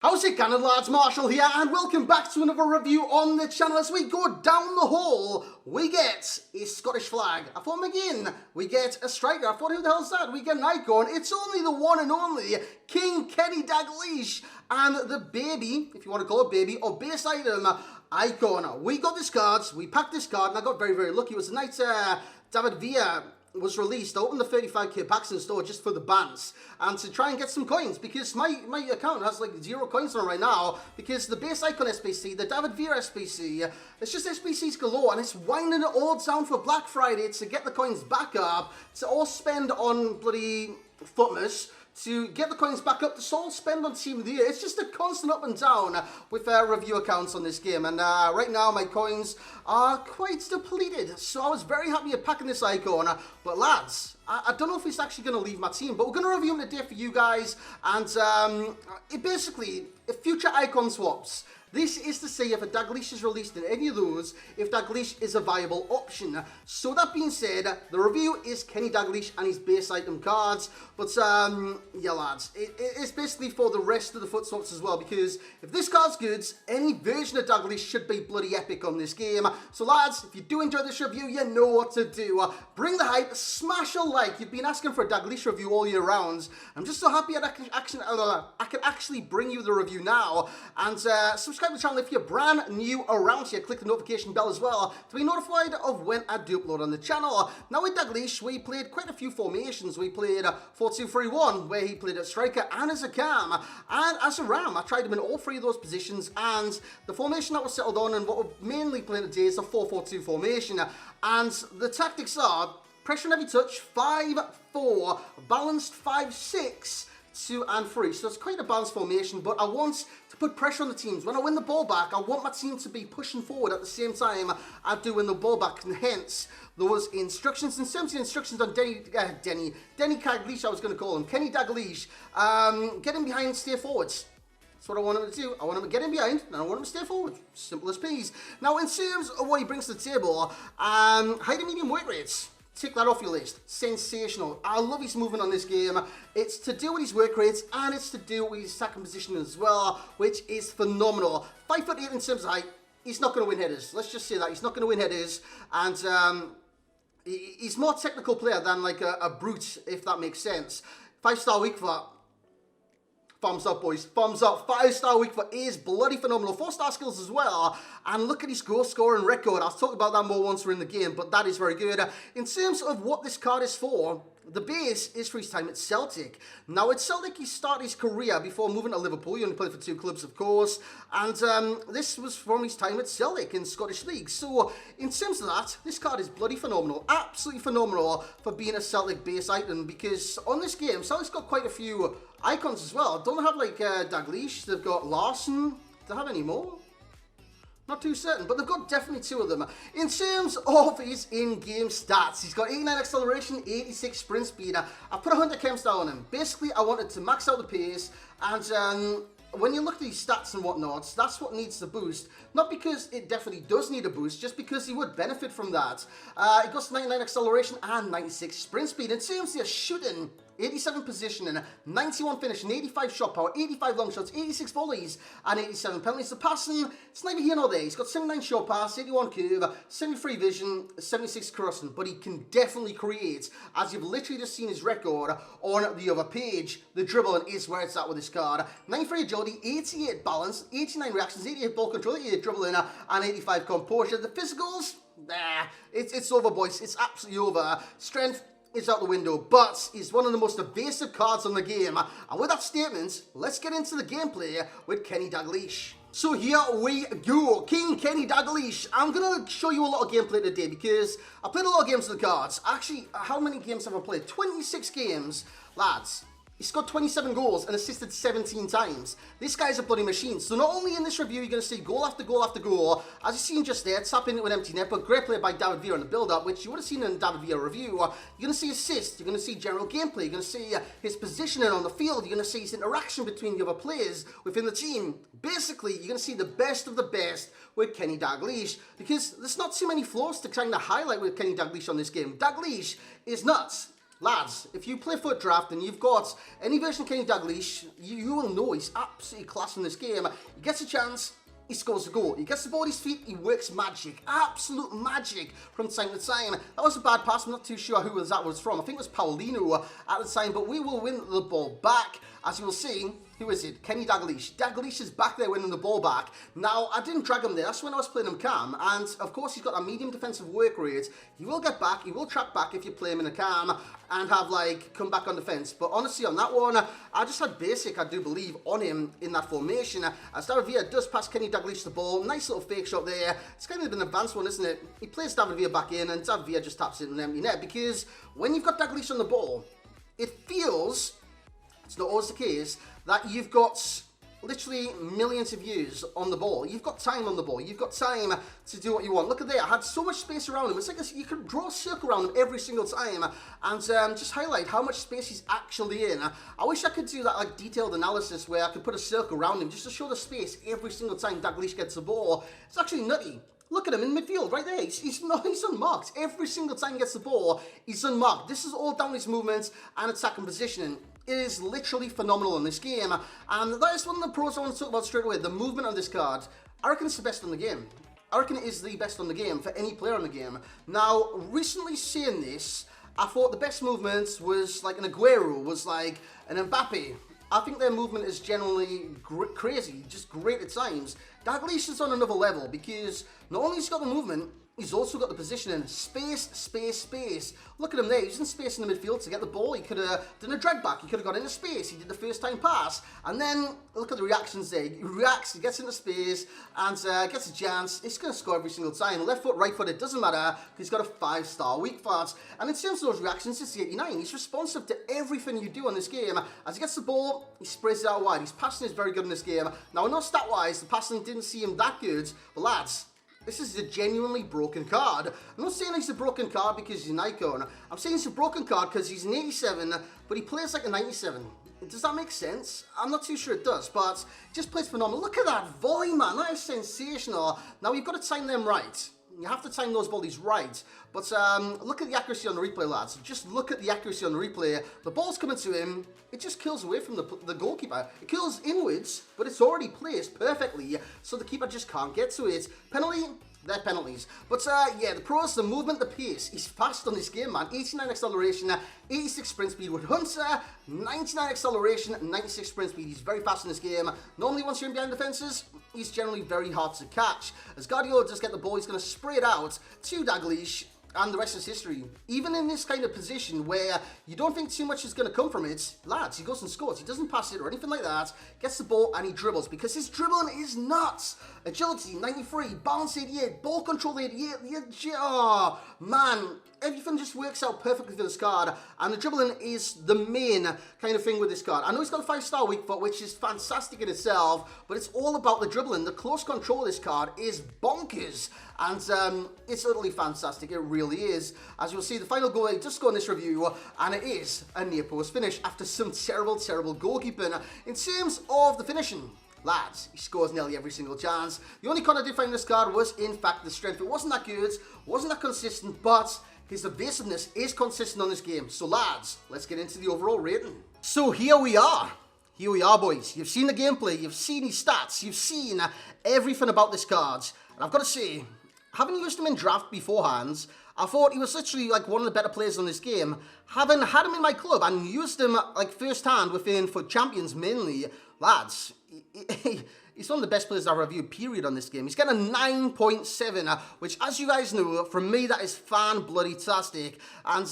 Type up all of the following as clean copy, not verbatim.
How's it going, lads? Marshall here, and welcome back to another review on the channel. As we go down the hall, we get a Scottish flag. I thought again, we get a striker. I thought, who the hell's that? We get an icon. It's only the one and only King Kenny Dalglish, and the baby, if you want to call it baby, or base item icon. We got this card, we packed this card, and I got very, very lucky. It was the night David Villa was released. I opened the 35k packs in store just for the bands and to try and get some coins, because my account has like 0 coins on it right now, because the base icon SBC, the David Villa SBC, it's just SBCs galore, and it's winding it all down for Black Friday to get the coins back up, to all spend on bloody Footmas, to get the coins back up, to all spend on Team of the Year. It's just a constant up and down with review accounts on this game. And right now my coins are quite depleted. So I was very happy at packing this icon. But lads, I don't know if it's actually going to leave my team, but we're going to review him today for you guys. And it basically, future icon swaps. This is to say if a Dalglish is released in any of those, if Dalglish is a viable option. So that being said, the review is Kenny Dalglish and his base item cards. But yeah lads, it's basically for the rest of the foot swaps as well, because if this card's good, any version of Dalglish should be bloody epic on this game. So lads, if you do enjoy this review, you know what to do. Bring the hype, smash a like. You've been asking for a Dalglish review all year round. I'm just so happy I can actually bring you the review now. And subscribe to the channel if you're brand new around here. Click the notification bell as well to be notified of when I do upload on the channel. Now with Dalglish, we played quite a few formations. We played 4-2-3-1, where he played as striker and as a cam, and as a ram. I tried him in all 3 of those positions, and the formation that was settled on and what we're mainly playing today is a 4-4-2 formation. And the tactics are pressure and heavy touch, 5-4, balanced 5-6, 2 and 3. So it's quite a balanced formation, but I want to put pressure on the teams. When I win the ball back, I want my team to be pushing forward at the same time I do win the ball back, and hence those instructions. And some of the instructions on Kenny Dalglish, I was going to call him, Kenny Dalglish, get him behind, stay forwards. That's what I want him to do. I want him to get in behind, and I want him to stay forward. Simple as peas. Now, in terms of what he brings to the table, high to medium work rates. Tick that off your list. Sensational. I love his movement on this game. It's to do with his work rates, and it's to do with his second position as well, which is phenomenal. 5'8" in terms of height. He's not going to win headers. Let's just say that. He's not going to win headers. And he's more technical player than like a brute, if that makes sense. 5-star week for that. Thumbs up, boys. Thumbs up. 5-star week for is bloody phenomenal. 4-star skills as well. And look at his goal scoring record. I'll talk about that more once we're in the game, but that is very good. In terms of what this card is for, the base is for his time at Celtic. Now, at Celtic, he started his career before moving to Liverpool. He only played for 2 clubs, of course. And this was from his time at Celtic in Scottish League. So, in terms of that, this card is bloody phenomenal. Absolutely phenomenal for being a Celtic base item. Because on this game, Celtic's got quite a few icons as well. Don't have like Dalglish. They've got Larson. Do they have any more? Not too certain, but they've got definitely 2 of them. In terms of his in-game stats, he's got 89 acceleration, 86 sprint speed. I put 100 chem star on him. Basically, I wanted to max out the pace, and when you look at these stats and whatnot, that's what needs the boost. Not because it definitely does need a boost, just because he would benefit from that. It goes 99 acceleration and 96 sprint speed. In terms of shooting, 87 positioning, 91 finishing, 85 shot power, 85 long shots, 86 volleys, and 87 penalties. The passing, it's neither here nor there. He's got 79 short pass, 81 curve, 73 vision, 76 crossing, but he can definitely create, as you've literally just seen his record on the other page. The dribbling is where it's at with this card. 93 agility, 88 balance, 89 reactions, 88 ball control, 88 dribbling, and 85 composure. The physicals, it's over, boys. It's absolutely over. Strength is out the window, but he's one of the most evasive cards on the game. And with that statement, let's get into the gameplay with Kenny Dalglish. So here we go, King Kenny Dalglish. I'm going to show you a lot of gameplay today because I played a lot of games with the cards. Actually, how many games have I played? 26 games. Lads, he scored 27 goals and assisted 17 times. This guy's a bloody machine. So not only in this review, you're going to see goal after goal after goal. As you've seen just there, tap into an empty net, but great play by David Villa in the build-up, which you would have seen in the David Villa review. You're going to see assists, you're going to see general gameplay, you're going to see his positioning on the field, you're going to see his interaction between the other players within the team. Basically, you're going to see the best of the best with Kenny Dalglish, because there's not too many flaws to kind of highlight with Kenny Dalglish on this game. Dalglish is nuts. Lads, if you play FUT Draft and you've got any version of Kenny Dalglish, you will know he's absolutely class in this game. He gets a chance, he scores a goal. He gets the ball at his feet, he works magic. Absolute magic from time to time. That was a bad pass, I'm not too sure who that was from. I think it was Paulino at the time, but we will win the ball back. As you will see, who is it? Kenny Dalglish. Dalglish is back there winning the ball back. Now, I didn't drag him there. That's when I was playing him cam. And, of course, he's got a medium defensive work rate. He will get back. He will track back if you play him in a cam and have, like, come back on defense. But, honestly, on that one, I just had basic, I do believe, on him in that formation. As David Villa does pass Kenny Dalglish the ball. Nice little fake shot there. It's kind of an advanced one, isn't it? He plays David Villa back in, and David Villa just taps it in an empty net. Because when you've got Dalglish on the ball, it feels... it's not always the case that you've got literally millions of views on the ball. You've got time on the ball. You've got time to do what you want. Look at there. I had so much space around him. It's like you could draw a circle around him every single time and just highlight how much space he's actually in. I wish I could do that like detailed analysis where I could put a circle around him just to show the space every single time Dalglish gets the ball. It's actually nutty. Look at him in midfield, right there. He's unmarked. Every single time he gets the ball, he's unmarked. This is all down his movements and attacking positioning. It is literally phenomenal in this game. And that is one of the pros I want to talk about straight away. The movement on this card. I reckon it's the best on the game. I reckon it is the best on the game for any player on the game. Now, recently seeing this, I thought the best movement was like an Aguero, was like an Mbappe. I think their movement is generally crazy, just great at times. Dalglish is on another level because not only has he got the movement, he's also got the positioning. Space, space, space. Look at him there. He's in space in the midfield to get the ball. He could have done a drag back. He could have got into space. He did the first time pass. And then, look at the reactions there. He reacts, he gets into space, and gets a chance. He's going to score every single time. Left foot, right foot, it doesn't matter. He's got a 5-star weak foot. And in terms of those reactions, it's the 89. He's responsive to everything you do on this game. As he gets the ball, he sprays it out wide. His passing is very good in this game. Now, I know stat-wise, the passing didn't see him that good. But lads, this is a genuinely broken card. I'm not saying he's a broken card because he's an icon. I'm saying he's a broken card because he's an 87, but he plays like a 97. Does that make sense? I'm not too sure it does, but he just plays phenomenal. Look at that volley, man. That is sensational. Now, you've got to time them right. You have to time those volleys right. But look at the accuracy on the replay, lads. Just look at the accuracy on the replay. The ball's coming to him. It just kills away from the goalkeeper. It kills inwards, but it's already placed perfectly, so the keeper just can't get to it. Penalty? They're penalties. But yeah, the pros, the movement, the pace. He's fast on this game, man. 89 acceleration, 86 sprint speed with Hunter, 99 acceleration, 96 sprint speed. He's very fast in this game. Normally, once you're in behind defenses, he's generally very hard to catch. As Guardiola does get the ball, he's going to spray it out to Dalglish. And the rest is history. Even in this kind of position where you don't think too much is going to come from it, lads, he goes and scores. He doesn't pass it or anything like that. Gets the ball and he dribbles because his dribbling is nuts. Agility, 93. Balance, 88. Ball control, 88. Oh, man. Everything just works out perfectly for this card. And the dribbling is the main kind of thing with this card. I know he's got a 5-star weak foot, which is fantastic in itself. But it's all about the dribbling. The close control of this card is bonkers. And it's utterly fantastic. It really is. As you'll see, the final goal just scored in this review, and it is a near post finish after some terrible, terrible goalkeeping. In terms of the finishing, lads, he scores nearly every single chance. The only con I did find in this card was, in fact, the strength. It wasn't that good, wasn't that consistent, but his evasiveness is consistent on this game. So, lads, let's get into the overall rating. So, here we are. Here we are, boys. You've seen the gameplay, you've seen his stats, you've seen everything about this card. And I've got to say, having used him in draft beforehand, I thought he was literally like one of the better players on this game. Having had him in my club and used him like first hand within FUT Champions mainly, lads, he's one of the best players I've reviewed, period, on this game. He's getting a 9.7, which, as you guys know, from me, that is fan-bloody-tastic. And,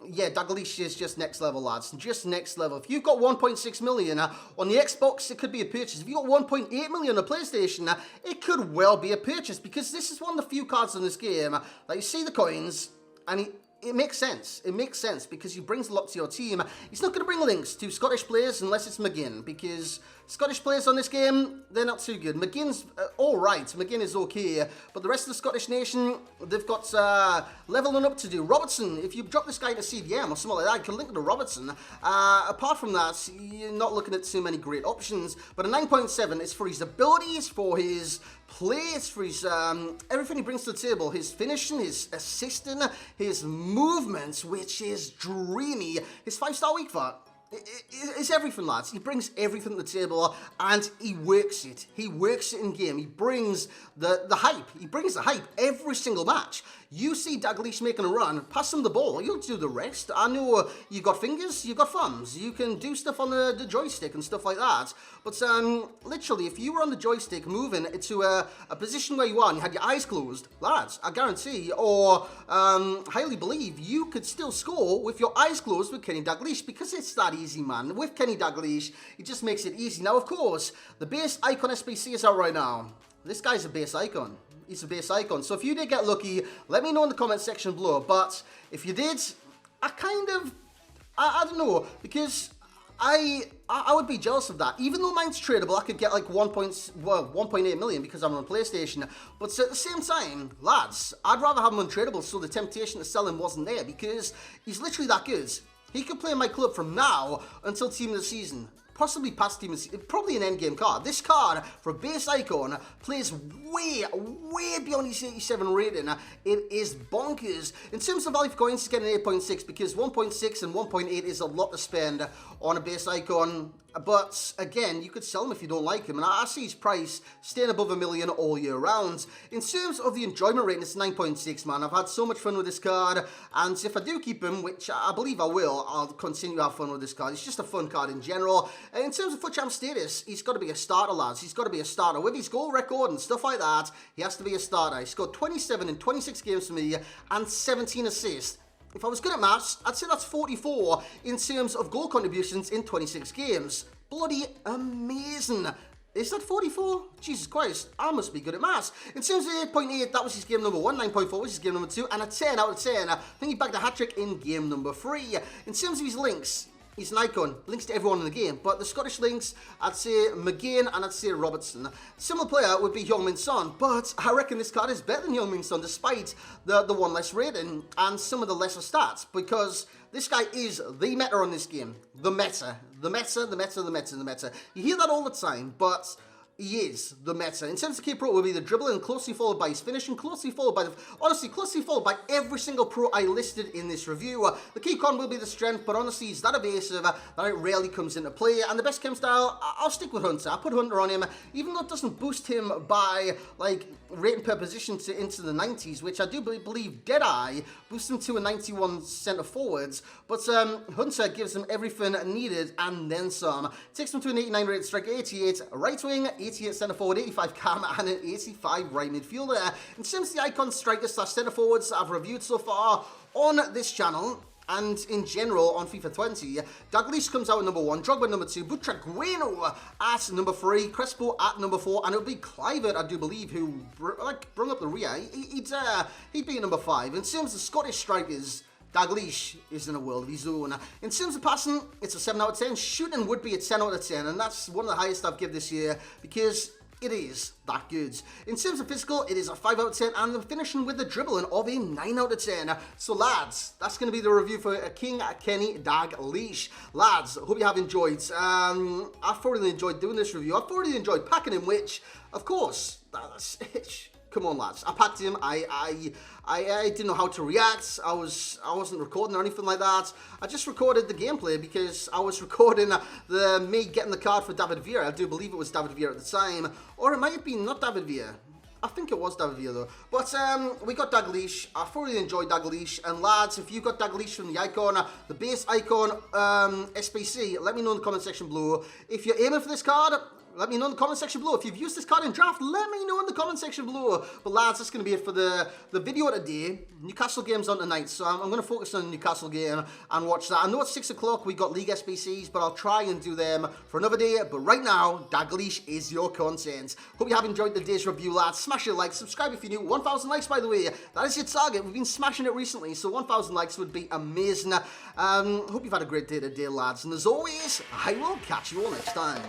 yeah, Dalglish is just next level, lads. Just next level. If you've got 1.6 million on the Xbox, it could be a purchase. If you've got 1.8 million on the PlayStation, it could well be a purchase, because this is one of the few cards in this game that you see the coins, and it makes sense. It makes sense because he brings a lot to your team. He's not going to bring links to Scottish players unless it's McGinn, because Scottish players on this game, they're not too good. McGinn's all right. McGinn is okay. But the rest of the Scottish nation, they've got leveling up to do. Robertson, if you drop this guy to CDM or something like that, you can link to Robertson. Apart from that, you're not looking at too many great options. But a 9.7 is for his abilities, for his play, it's for his everything he brings to the table. His finishing, his assisting, his movements, which is dreamy. His 5-star weak foot. It's everything, lads. He brings everything to the table, and he works it. He works it in game. He brings the hype. He brings the hype every single match. You see Dalglish making a run, pass him the ball. You'll do the rest. I know you got fingers, you got thumbs. You can do stuff on the joystick and stuff like that. But literally, if you were on the joystick moving to a position where you are and you had your eyes closed, lads, I guarantee or highly believe you could still score with your eyes closed with Kenny Dalglish, because it's that easy, man. With Kenny Dalglish, it just makes it easy. Now, of course, the base icon SBC is out right now. This guy's a base icon. He's a base icon. So if you did get lucky, let me know in the comment section below. But if you did, I don't know, because I would be jealous of that. Even though mine's tradable, I could get like 1.8 million because I'm on PlayStation. But at the same time, lads, I'd rather have him untradable so the temptation to sell him wasn't there, because he's literally that good. He could play in my club from now until team of the season. Possibly past team of the season. Probably an endgame card. This card, for a base icon, plays way beyond his 87 rating. It is bonkers. In terms of value for coins, he's getting 8.6, because 1.6 and 1.8 is a lot to spend on a base icon. But again, you could sell him if you don't like him, and I see his price staying above $1 million all year round. In terms of the enjoyment rating, it's 9.6, man. I've had so much fun with this card, and if I do keep him, which I believe I will, I'll continue to have fun with this card. It's just a fun card in general. And in terms of FUT champ status, he's got to be a starter, lads. He's got to be a starter. With his goal record and stuff like that, he has to be a starter. He scored 27 in 26 games for me and 17 assists. If I was good at maths, I'd say that's 44 in terms of goal contributions in 26 games. Bloody amazing. Is that 44? Jesus Christ, I must be good at maths. In terms of 8.8, that was his game number 1, 9.4 was his game number 2, and a 10 out of 10. I think he bagged a hat-trick in game number 3. In terms of his links, he's an icon, links to everyone in the game, but the Scottish links, I'd say McGinn and I'd say Robertson. Similar player would be Heung-min Son, but I reckon this card is better than Heung-min Son despite the one less rating and some of the lesser stats, because this guy is the meta on this game. The meta. You hear that all the time, but he is the meta. In terms of key pro, it will be the dribbling, closely followed by his finishing, closely followed by every single pro I listed in this review. The key con will be the strength, but honestly, he's that evasive that it rarely comes into play. And the best chem style, I'll stick with Hunter. I put Hunter on him, even though it doesn't boost him by, like, rating per position into the 90s, which I do believe Deadeye boosts him to a 91 centre forwards. But Hunter gives him everything needed and then some. Takes him to an 89 rated striker, 88 right wing, 88 centre forward, 85 cam, and an 85 right midfielder. In terms of the icon strikers / centre forwards I've reviewed so far on this channel, and in general on FIFA 20, Dalglish comes out at number 1, Drogba number 2, Butragueno at number 3, Crespo at number 4, and it'll be Clivert, I do believe, who brung up the rear. He'd be at number 5. In terms of Scottish strikers, Dalglish is in a world of his own. In terms of passing, it's a 7 out of 10. Shooting would be a 10 out of 10, and that's one of the highest I've given this year, because it is that good. In terms of physical, it is a 5 out of 10, and the finishing with the dribbling of a 9 out of 10. So lads, that's going to be the review for King Kenny Dalglish. Lads, hope you have enjoyed. I've thoroughly enjoyed doing this review. I've thoroughly enjoyed packing him, which, of course, that's it. Come on, lads. I packed him. I didn't know how to react. I wasn't recording or anything like that. I just recorded the gameplay because I was recording me getting the card for David Villa. I do believe it was David Villa at the time, or it might have been not David Villa. I think it was David Villa though. But we got Dalglish. I thoroughly enjoyed Dalglish. And lads, if you got Dalglish from the icon, the base icon SBC, let me know in the comment section below. If you're aiming for this card, let me know in the comment section below. If you've used this card in draft, let me know in the comment section below. But lads, that's going to be it for the video today. Newcastle game's on tonight, so I'm going to focus on the Newcastle game and watch that. I know it's 6 o'clock, we got League SBCs, but I'll try and do them for another day. But right now, Dalglish is your content. Hope you have enjoyed the day's review, lads. Smash your like, subscribe if you're new. 1,000 likes, by the way. That is your target. We've been smashing it recently, so 1,000 likes would be amazing. Hope you've had a great day today, lads. And as always, I will catch you all next time.